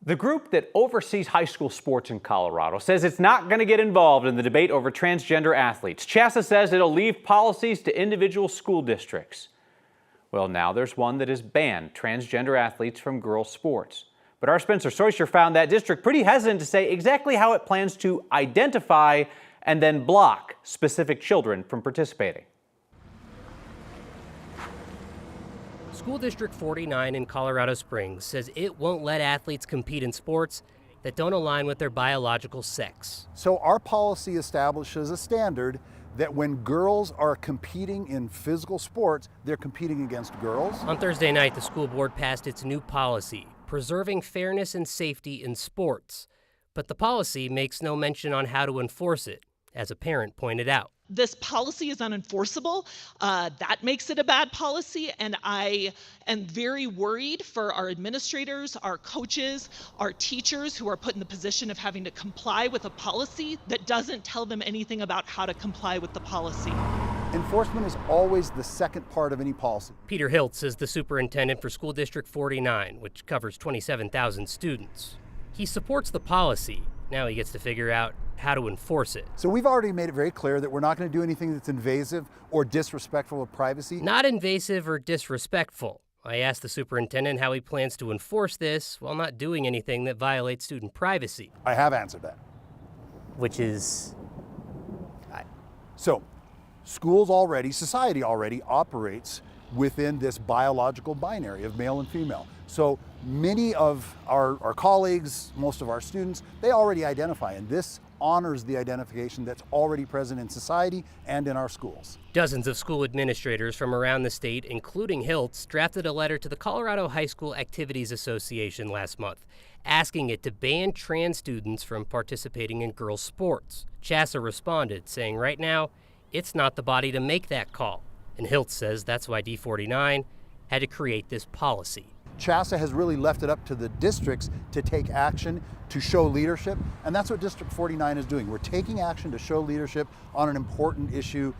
The group that oversees high school sports in Colorado says it's not going to get involved in the debate over transgender athletes. CHSAA says it'll leave policies to individual school districts. Well, now there's one that has banned transgender athletes from girls' sports. But our Spencer Soysher found that district pretty hesitant to say exactly how it plans to identify and then block specific children from participating. School District 49 in Colorado Springs says it won't let athletes compete in sports that don't align with their biological sex. So our policy establishes a standard that when girls are competing in physical sports, they're competing against girls. On Thursday night, the school board passed its new policy, preserving fairness and safety in sports. But the policy makes no mention on how to enforce it, as a parent pointed out. This policy is unenforceable. That makes it a bad policy, and I am very worried for our administrators, our coaches, our teachers who are put in the position of having to comply with a policy that doesn't tell them anything about how to comply with the policy. Enforcement is always the second part of any policy. Peter Hiltz is the superintendent for School District 49, which covers 27,000 students. He supports the policy. Now he gets to figure out how to enforce it. So we've already made it very clear that we're not going to do anything that's invasive or disrespectful of privacy. Not invasive or disrespectful. I asked the superintendent how he plans to enforce this while not doing anything that violates student privacy. I have answered that. Which is? So schools already, society already operates within this biological binary of male and female. So many of our colleagues, most of our students, they already identify, and this honors the identification that's already present in society and in our schools. Dozens of school administrators from around the state, including Hiltz, drafted a letter to the Colorado High School Activities Association last month, asking it to ban trans students from participating in girls' sports. CHSAA responded, saying right now, it's not the body to make that call. And Hiltz says that's why D49 had to create this policy. CHSAA has really left it up to the districts to take action, to show leadership, and that's what District 49 is doing. We're taking action to show leadership on an important issue.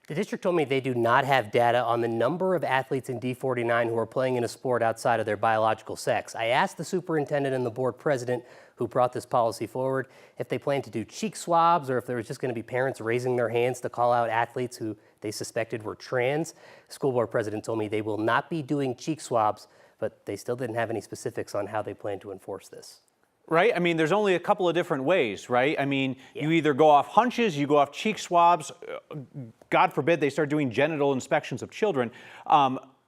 The district told me they do not have data on the number of athletes in D49 who are playing in a sport outside of their biological sex. I asked the superintendent and the board president who brought this policy forward if they plan to do cheek swabs or if there was just going to be parents raising their hands to call out athletes who they suspected were trans. The school board president told me they will not be doing cheek swabs, but they still didn't have any specifics on how they plan to enforce this. Right? I mean, there's only a couple of different ways, right? I mean, You either go off hunches, you go off cheek swabs. God forbid they start doing genital inspections of children.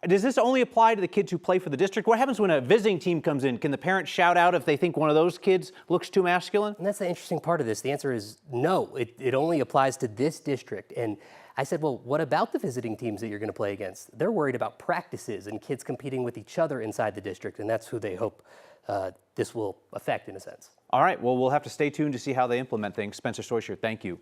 Does this only apply to the kids who play for the district? What happens when a visiting team comes in? Can the parents shout out if they think one of those kids looks too masculine? And that's the interesting part of this. The answer is no. It only applies to this district. And I said, well, what about the visiting teams that you're going to play against? They're worried about practices and kids competing with each other inside the district, and that's who they hope this will affect in a sense. All right, well, we'll have to stay tuned to see how they implement things. Spencer Soysher, thank you.